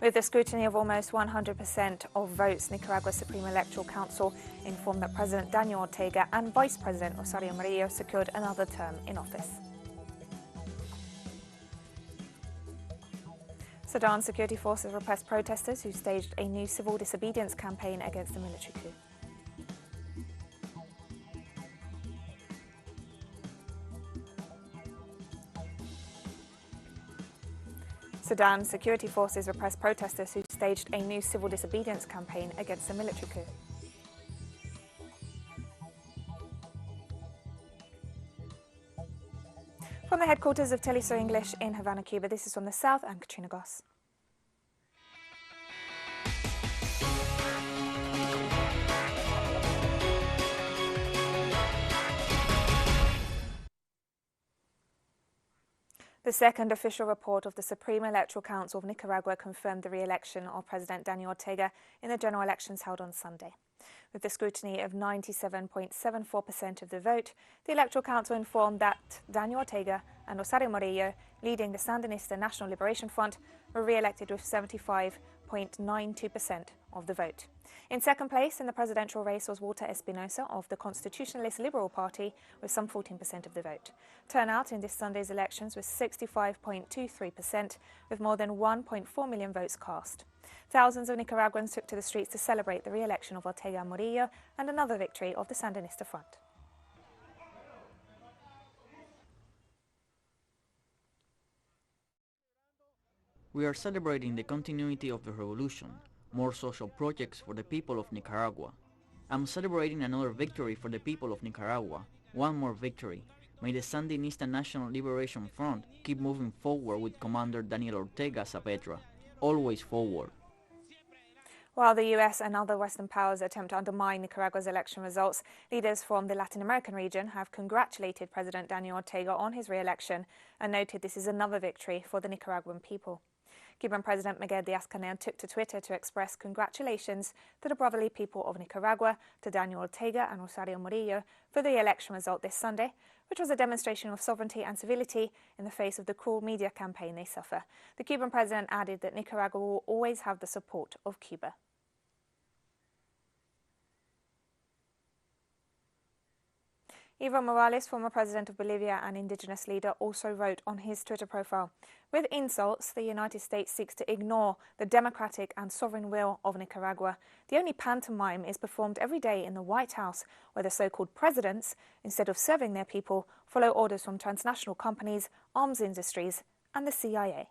With the scrutiny of almost 100% of votes, Nicaragua's Supreme Electoral Council informed that President Daniel Ortega and Vice President Rosario Murillo secured another term in office. Sudan security forces repressed protesters who staged a new civil disobedience campaign against the military coup. Sudan security forces repressed protesters who staged a new civil disobedience campaign against the military coup. From the headquarters of teleSUR English in Havana, Cuba, this is From the South, I'm Katrina Goss. The second official report of the Supreme Electoral Council of Nicaragua confirmed the re-election of President Daniel Ortega in the general elections held on Sunday. With the scrutiny of 97.74% of the vote, the Electoral Council informed that Daniel Ortega and Rosario Murillo, leading the Sandinista National Liberation Front, were re-elected with 75.92% of the vote. In second place in the presidential race was Walter Espinosa of the Constitutionalist Liberal Party with some 14% of the vote. Turnout in this Sunday's elections was 65.23%, with more than 1.4 million votes cast. Thousands of Nicaraguans took to the streets to celebrate the re-election of Ortega and Murillo and another victory of the Sandinista Front. We are celebrating the continuity of the revolution, more social projects for the people of Nicaragua. I'm celebrating another victory for the people of Nicaragua, one more victory. May the Sandinista National Liberation Front keep moving forward with Commander Daniel Ortega Saavedra, always forward. While the US and other Western powers attempt to undermine Nicaragua's election results, leaders from the Latin American region have congratulated President Daniel Ortega on his re-election and noted this is another victory for the Nicaraguan people. Cuban President Miguel Díaz-Canel took to Twitter to express congratulations to the brotherly people of Nicaragua, to Daniel Ortega and Rosario Murillo for the election result this Sunday, which was a demonstration of sovereignty and civility in the face of the cruel media campaign they suffer. The Cuban president added that Nicaragua will always have the support of Cuba. Evo Morales, former president of Bolivia and indigenous leader, also wrote on his Twitter profile, "With insults, the United States seeks to ignore the democratic and sovereign will of Nicaragua. The only pantomime is performed every day in the White House, where the so-called presidents, instead of serving their people, follow orders from transnational companies, arms industries, and the CIA."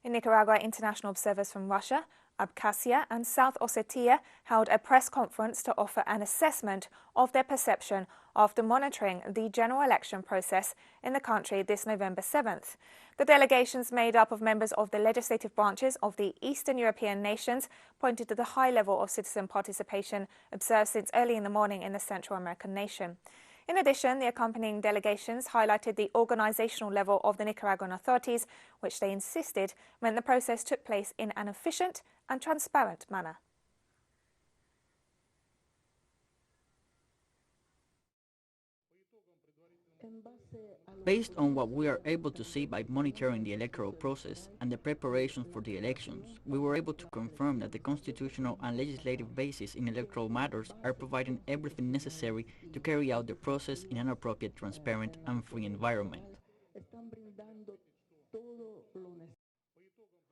In Nicaragua, international observers from Russia, Abkhazia and South Ossetia held a press conference to offer an assessment of their perception after monitoring the general election process in the country this November 7th. The delegations, made up of members of the legislative branches of the Eastern European nations, pointed to the high level of citizen participation observed since early in the morning in the Central American nation. In addition, the accompanying delegations highlighted the organizational level of the Nicaraguan authorities, which they insisted meant the process took place in an efficient and transparent manner. Based on what we are able to see by monitoring the electoral process and the preparations for the elections, we were able to confirm that the constitutional and legislative basis in electoral matters are providing everything necessary to carry out the process in an appropriate, transparent and free environment.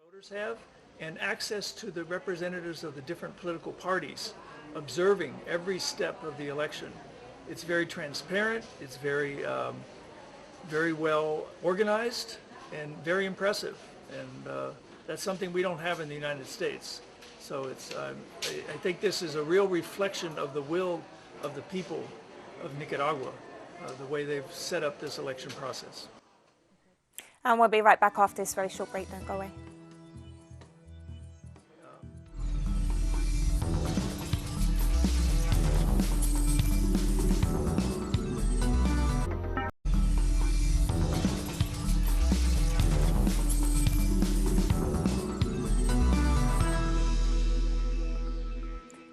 Voters have, and access to the representatives of the different political parties, observing every step of the election. It's very transparent, it's very well organized and very impressive, and that's something we don't have in the United States. So it's, I think this is a real reflection of the will of the people of Nicaragua, the way they've set up this election process. And we'll be right back after this very short break, don't go away.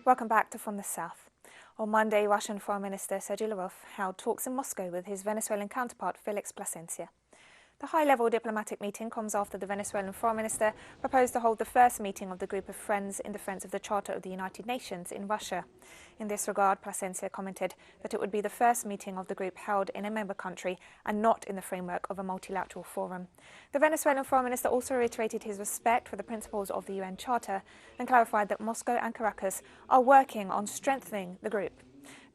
Welcome back to From the South. On Monday, Russian Foreign Minister Sergei Lavrov held talks in Moscow with his Venezuelan counterpart Felix Plasencia. The high-level diplomatic meeting comes after the Venezuelan Foreign Minister proposed to hold the first meeting of the group of friends in defense of the Charter of the United Nations in Russia. In this regard, Plasencia commented that it would be the first meeting of the group held in a member country and not in the framework of a multilateral forum. The Venezuelan Foreign Minister also reiterated his respect for the principles of the UN Charter and clarified that Moscow and Caracas are working on strengthening the group.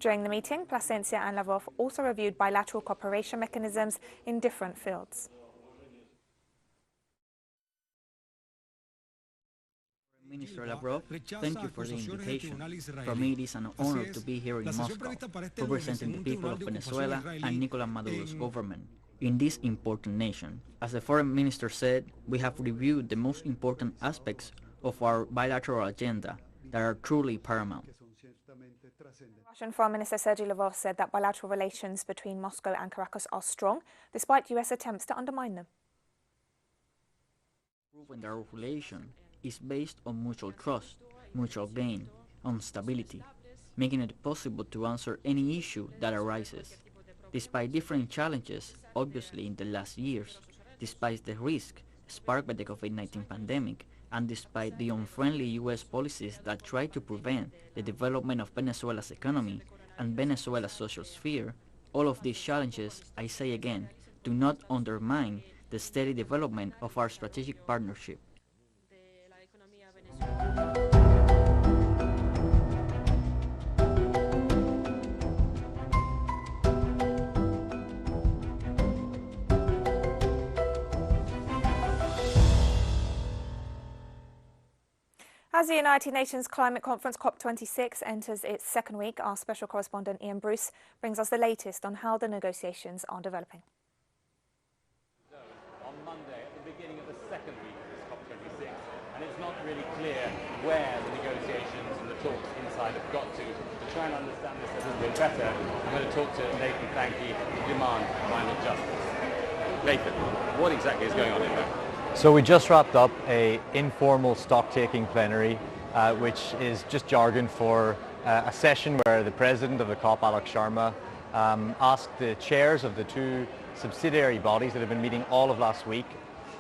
During the meeting, Plasencia and Lavrov also reviewed bilateral cooperation mechanisms in different fields. Minister Lavrov, thank you for the invitation. For me, it is an honor to be here in Moscow, representing the people of Venezuela and Nicolás Maduro's government in this important nation. As the Foreign Minister said, we have reviewed the most important aspects of our bilateral agenda that are truly paramount. Russian Foreign Minister Sergei Lavrov said that bilateral relations between Moscow and Caracas are strong, despite US attempts to undermine them. Proven that our relation is based on mutual trust, mutual gain, on stability, making it possible to answer any issue that arises. Despite different challenges, obviously in the last years, despite the risk sparked by the COVID-19 pandemic, and despite the unfriendly US policies that try to prevent the development of Venezuela's economy and Venezuela's social sphere, all of these challenges, I say again, do not undermine the steady development of our strategic partnership. As the United Nations Climate Conference COP26 enters its second week, our special correspondent Ian Bruce brings us the latest on how the negotiations are developing. On Monday, at the beginning of the second week of this COP26, and it's not really clear where the negotiations and the talks inside have got to. To try and understand this a little bit better, I'm going to talk to Nathan Thankey, who demand climate justice. Nathan, what exactly is going on in there? So we just wrapped up an informal stock-taking plenary, which is just jargon for a session where the president of the COP, alKhadimi, asked the chairs of the two subsidiary bodies that have been meeting all of last week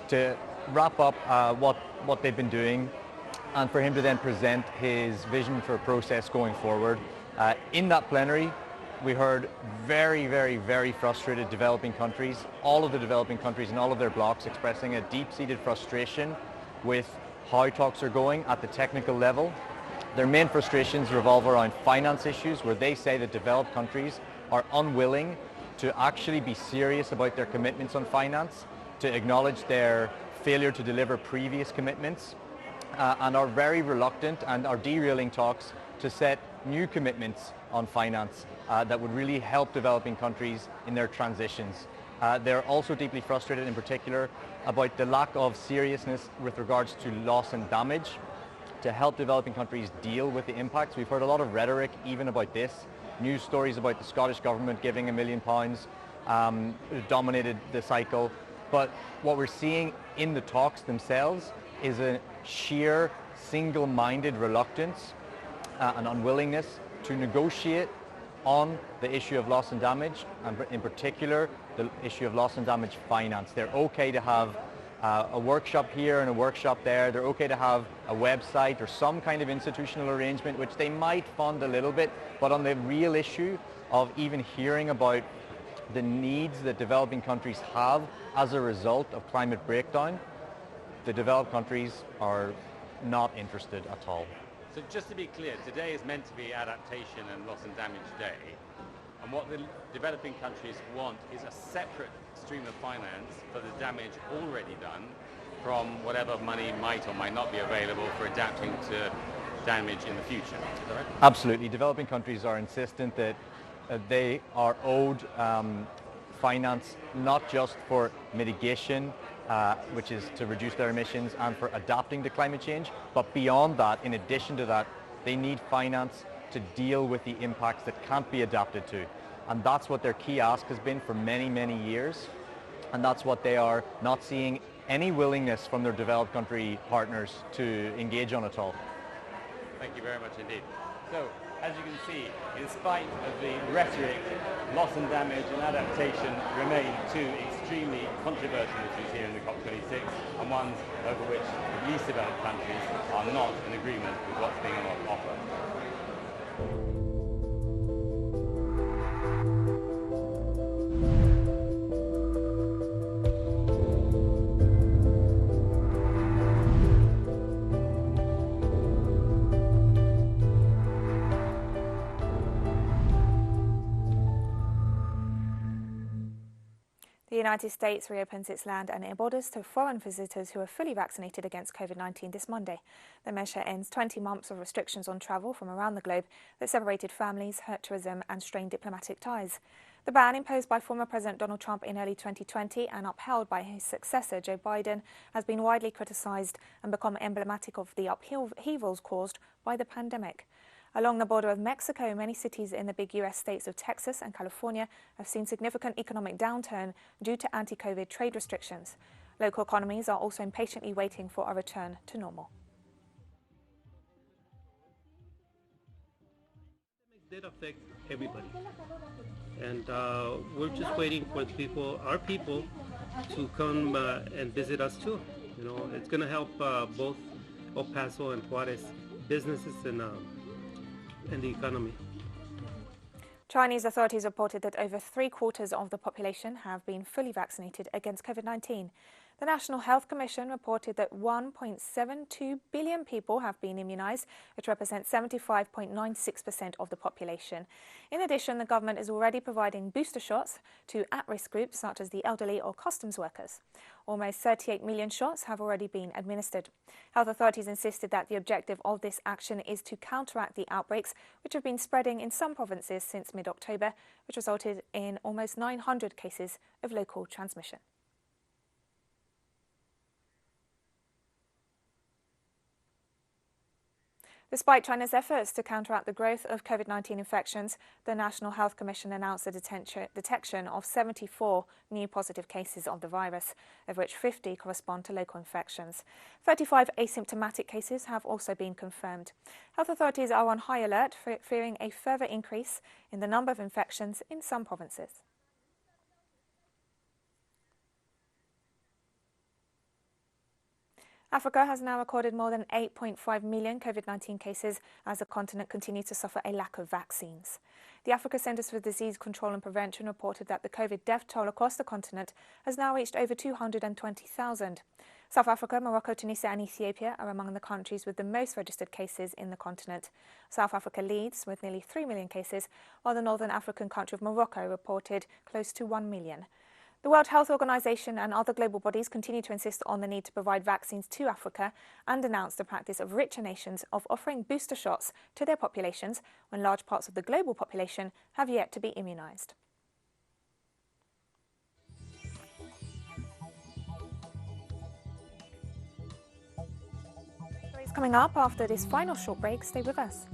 to wrap up what they've been doing, and for him to then present his vision for a process going forward. In that plenary, we heard very, very, very frustrated developing countries, all of the developing countries and all of their blocs expressing a deep-seated frustration with how talks are going at the technical level. Their main frustrations revolve around finance issues, where they say that developed countries are unwilling to actually be serious about their commitments on finance, to acknowledge their failure to deliver previous commitments, and are very reluctant and are derailing talks to set new commitments on finance that would really help developing countries in their transitions. They're also deeply frustrated in particular about the lack of seriousness with regards to loss and damage to help developing countries deal with the impacts. We've heard a lot of rhetoric even about this. News stories about the Scottish government giving £1 million dominated the cycle. But what we're seeing in the talks themselves is a sheer single-minded reluctance and unwillingness to negotiate on the issue of loss and damage, and in particular the issue of loss and damage finance. They're okay to have a workshop here and a workshop there. They're okay to have a website or some kind of institutional arrangement which they might fund a little bit, but on the real issue of even hearing about the needs that developing countries have as a result of climate breakdown, the developed countries are not interested at all. So just to be clear, today is meant to be Adaptation and Loss and Damage Day, and what the developing countries want is a separate stream of finance for the damage already done from whatever money might or might not be available for adapting to damage in the future. Is that right? Absolutely. Developing countries are insistent that they are owed finance not just for mitigation, which is to reduce their emissions, and for adapting to climate change, but beyond that, in addition to that, they need finance to deal with the impacts that can't be adapted to. And that's what their key ask has been for many, many years, and that's what they are not seeing any willingness from their developed country partners to engage on at all. Thank you very much indeed. So, as you can see, in spite of the rhetoric, loss and damage and adaptation remain two extremely controversial issues here in the COP26, and ones over which the least developed countries are not in agreement with what's being on offer. The United States reopens its land and air borders to foreign visitors who are fully vaccinated against COVID-19 this Monday. The measure ends 20 months of restrictions on travel from around the globe that separated families, hurt tourism and strained diplomatic ties. The ban, imposed by former President Donald Trump in early 2020 and upheld by his successor Joe Biden, has been widely criticised and become emblematic of the upheavals caused by the pandemic. Along the border of Mexico, many cities in the big US states of Texas and California have seen significant economic downturn due to anti-COVID trade restrictions. Local economies are also impatiently waiting for a return to normal. It did affect everybody, and we're just waiting for our people, to come and visit us too. You know, it's going to help both El Paso and Juarez businesses and the economy. Chinese authorities reported that over 3/4 of the population have been fully vaccinated against COVID-19. The National Health Commission reported that 1.72 billion people have been immunised, which represents 75.96% of the population. In addition, the government is already providing booster shots to at-risk groups such as the elderly or customs workers. Almost 38 million shots have already been administered. Health authorities insisted that the objective of this action is to counteract the outbreaks which have been spreading in some provinces since mid-October, which resulted in almost 900 cases of local transmission. Despite China's efforts to counteract the growth of COVID-19 infections, the National Health Commission announced the detection of 74 new positive cases of the virus, of which 50 correspond to local infections. 35 asymptomatic cases have also been confirmed. Health authorities are on high alert, fearing a further increase in the number of infections in some provinces. Africa has now recorded more than 8.5 million COVID-19 cases as the continent continues to suffer a lack of vaccines. The Africa Centers for Disease Control and Prevention reported that the COVID death toll across the continent has now reached over 220,000. South Africa, Morocco, Tunisia and Ethiopia are among the countries with the most registered cases in the continent. South Africa leads with nearly 3 million cases, while the northern African country of Morocco reported close to 1 million. The World Health Organization and other global bodies continue to insist on the need to provide vaccines to Africa and announce the practice of richer nations of offering booster shots to their populations when large parts of the global population have yet to be immunized. Coming up after this final short break, stay with us.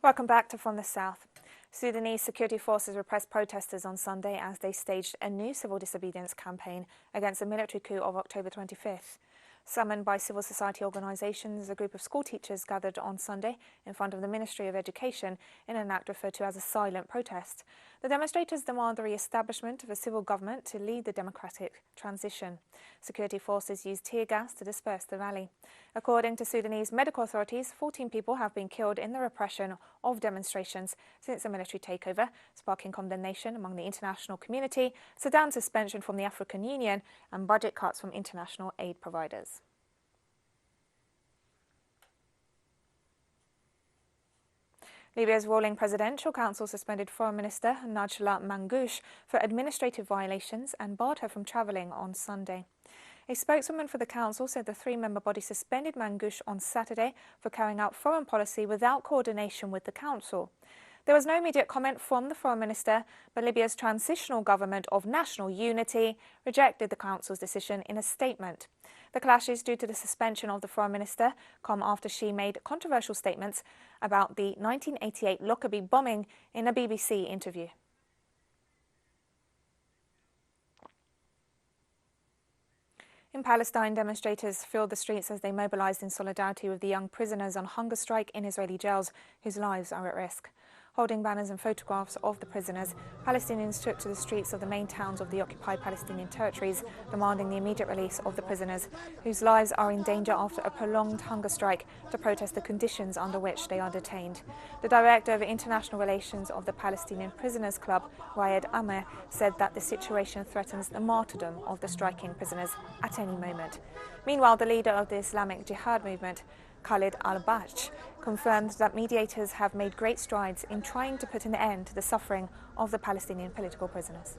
Welcome back to From the South. Sudanese security forces repressed protesters on Sunday as they staged a new civil disobedience campaign against the military coup of October 25th. Summoned by civil society organisations, a group of school teachers gathered on Sunday in front of the Ministry of Education in an act referred to as a silent protest. The demonstrators demand the re-establishment of a civil government to lead the democratic transition. Security forces used tear gas to disperse the rally. According to Sudanese medical authorities, 14 people have been killed in the repression of demonstrations since the military takeover, sparking condemnation among the international community, Sudan's suspension from the African Union, and budget cuts from international aid providers. Libya's ruling Presidential Council suspended Foreign Minister Najla Mangoush for administrative violations and barred her from travelling on Sunday. A spokeswoman for the council said the three-member body suspended Mangoush on Saturday for carrying out foreign policy without coordination with the council. There was no immediate comment from the Foreign Minister, but Libya's transitional government of national unity rejected the Council's decision in a statement. The clashes due to the suspension of the Foreign Minister come after she made controversial statements about the 1988 Lockerbie bombing in a BBC interview. In Palestine, demonstrators filled the streets as they mobilized in solidarity with the young prisoners on hunger strike in Israeli jails whose lives are at risk. Holding banners and photographs of the prisoners, Palestinians took to the streets of the main towns of the occupied Palestinian territories, demanding the immediate release of the prisoners, whose lives are in danger after a prolonged hunger strike, to protest the conditions under which they are detained. The director of international relations of the Palestinian Prisoners Club, Wayed Amer, said that the situation threatens the martyrdom of the striking prisoners at any moment. Meanwhile, the leader of the Islamic Jihad movement, Khalid al-Bach, confirmed that mediators have made great strides in trying to put an end to the suffering of the Palestinian political prisoners.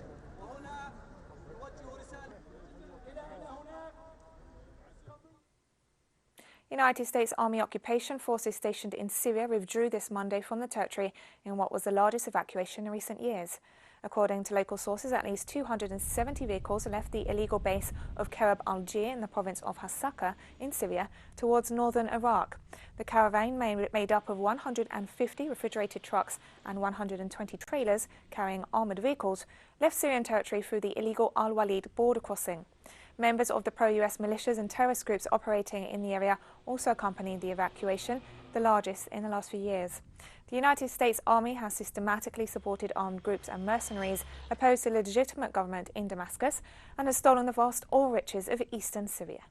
United States Army occupation forces stationed in Syria withdrew this Monday from the territory in what was the largest evacuation in recent years. According to local sources, at least 270 vehicles left the illegal base of Kerab al-Jir in the province of Hasaka in Syria towards northern Iraq. The caravan, made up of 150 refrigerated trucks and 120 trailers carrying armoured vehicles, left Syrian territory through the illegal Al-Walid border crossing. Members of the pro-US militias and terrorist groups operating in the area also accompanied the evacuation, the largest in the last few years. The United States Army has systematically supported armed groups and mercenaries opposed to the legitimate government in Damascus and has stolen the vast oil riches of eastern Syria.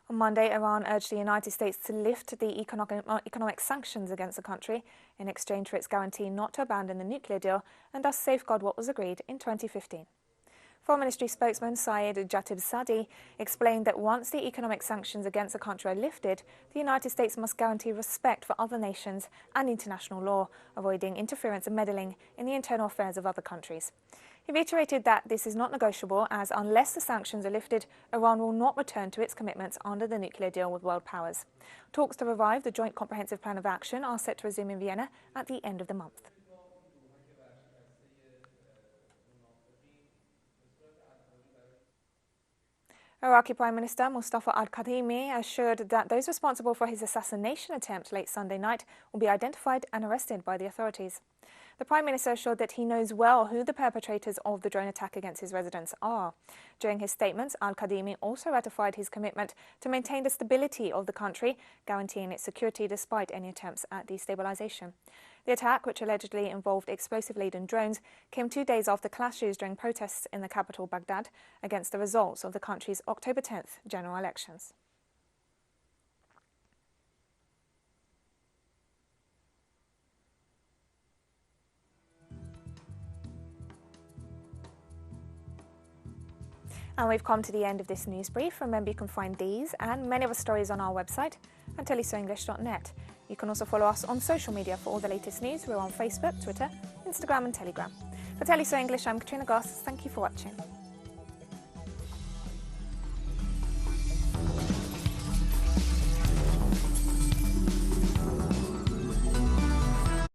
On Monday, Iran urged the United States to lift the economic sanctions against the country in exchange for its guarantee not to abandon the nuclear deal and thus safeguard what was agreed in 2015. Foreign Ministry spokesman Syed Jatib-Sadi explained that once the economic sanctions against the country are lifted, the United States must guarantee respect for other nations and international law, avoiding interference and meddling in the internal affairs of other countries. He reiterated that this is not negotiable, as unless the sanctions are lifted, Iran will not return to its commitments under the nuclear deal with world powers. Talks to revive the Joint Comprehensive Plan of Action are set to resume in Vienna at the end of the month. Iraqi Prime Minister Mustafa alKhadimi assured that those responsible for his assassination attempt late Sunday night will be identified and arrested by the authorities. The Prime Minister assured that he knows well who the perpetrators of the drone attack against his residence are. During his statements, alKhadimi also ratified his commitment to maintain the stability of the country, guaranteeing its security despite any attempts at destabilization. The attack, which allegedly involved explosive-laden drones, came 2 days after clashes during protests in the capital Baghdad against the results of the country's October 10th general elections. And we've come to the end of this news brief. Remember, you can find these and many other stories on our website and telesurenglish.net. You can also follow us on social media for all the latest news. We're on Facebook, Twitter, Instagram and Telegram. For teleSUR English, I'm Katrina Goss. Thank you for watching.